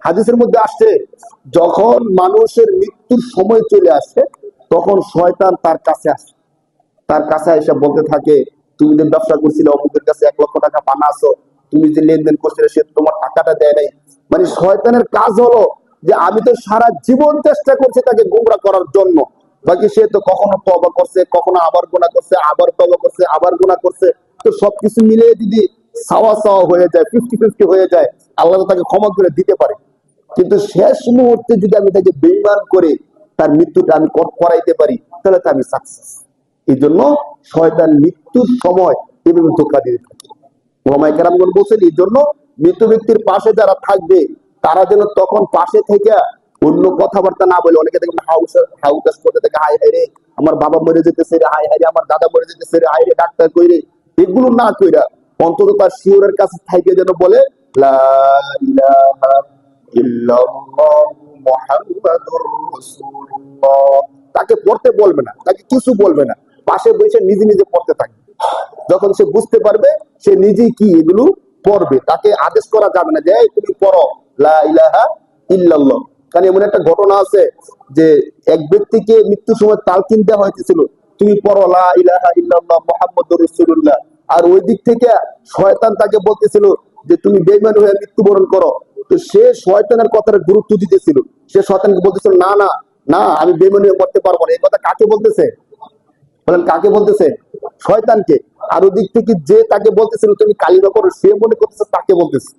হাদিসের মধ্যে আসছে, যখন মানুষের মৃত্যুর সময় চলে আসে তখন শয়তান তার কাছে আসে, তার কাছে এসে বলতে থাকে, তুমি যে ব্যবসা করছিলে অমুকের কাছে 1 লক্ষ টাকা পানা আছো, তুমি যে লেনদেন করছিলে সে তোমার টাকাটা দেয় নাই। মানে শয়তানের কাজ হলো যে আমি তো সারা জীবন চেষ্টা করছি তাকে গোমরা করার জন্য, বাকি সে তো কখনো তওবা করছে, কখনো আবার গুনাহ করছে, আবার তওবা করছে, আবার গুনাহ করছে। তো সবকিছু মিলিয়ে যদি সাওয়া সাওয়া হয়ে যায়, 50-50 হয়ে যায়, আল্লাহ তাকে ক্ষমা করে দিতে পারে। কিন্তু শেষ মুহূর্তে যদি আমি তাকে বেঈমান করে তার মৃত্যুটা আমি করাইতে পারি, তাহলে তো আমি সাকসেস। এই জন্য শয়তান মৃত্যুর সময় এভাবে ধোঁকা দিয়ে থাকে। ওলামায়ে কেরামগণ বলছেন, এই জন্য মৃত ব্যক্তির পাশে যারা থাকবে তারা যেন তখন পাশে থেকে অন্য কথাবার্তা না বলে। অনেকে দেখবেন হাউস করতে থাকে, হাই হাই রে আমার বাবা মরে যেতেছে রে, হাই হাই রে আমার দাদা মরে যেতেছে রে, হাই রে ডাক্তার কই রে, এগুলো না কইরা অন্তত তার শিওরের কাছে থাইকে যেন বলে লা ইলাহা ইল্লাল্লাহু মুহাম্মাদুর রাসূলুল্লাহ। তাকে পড়তে বলবে না, তাকে কিছু বলবে না, পাশে বসে নিজে নিজে পড়তে থাকবে। যখন সে বুঝতে পারবে সে নিজেই কি এগুলো পড়বে, তাকে আদেশ করা যাবে না যে এই তুমি পড়ো লা ইলাহা ইল্লাল্লাহ। কারণ এমন একটা ঘটনা আছে যে এক ব্যক্তিকে মৃত্যুর সময় তালকিন দেওয়া হয়েছিল, তুমি পড়ো লা ইলাহা ইল্লাল্লাহ মুহাম্মাদুর রাসূলুল্লাহ। আর ওই দিক থেকে শয়তান তাকে বলতেছিল যে তুমি বেঈমান হয়ে মৃত্যুবরণ করো। তো সে শয়তানের কথার গুরুত্ব দিতেছিল, সে শয়তানকে বলতেছিল না না না আমি বেঈমান হয়ে মরতে পারবো না। এই কথা কাকে বলতেছে বলেন, কাকে বলতেছে? শয়তানকে। আর ওদিক থেকে যে তাকে বলতেছিল তুমি কালিমা পড়ো, সে মনে করতেছে তাকে বলতেছে।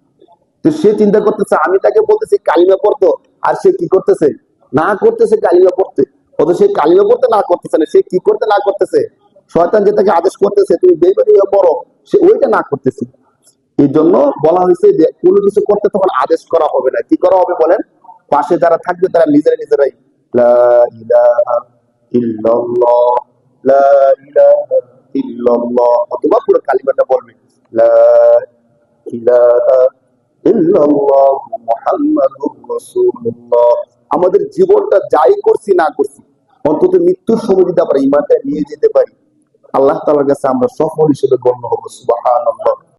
তো সে চিন্তা করতেছে আমি তাকে বলতেছি কালিমা পড়তো, আর সে কি করতেছে না করতেছে কালিমা পড়তে। অত সে কালিমা পড়তে না করতেছে না, সে কি করতে না করতেছে, শয়তান যে তাকে আদেশ করতেছে তুমি বেঈমানি হয়ে পড়ো, সে ওইটা না করতেছে। এই জন্য বলা হয়েছে যে কোনো কিছু করতে তখন আদেশ করা হবে না, কি করা হবে বলেন? পাশে যারা থাকবে তারা নিজেরা নিজেরাই লা ইলাহা ইল্লাল্লাহ লা ইলাহা ইল্লাল্লাহ অথবা পুরো কালিমাটা বলবে লা ইলাহা ইল্লাল্লাহ মুহাম্মাদুর রাসূলুল্লাহ। আমাদের জীবনটা যাই করছি না করছি, অন্তত মৃত্যুর সময় যদি আমরা ঈমানটা নিয়ে যেতে পারি, আল্লাহ তাআলার কাছে আমরা সফল হিসেবে গণ্য হব। সুবহানাল্লাহ।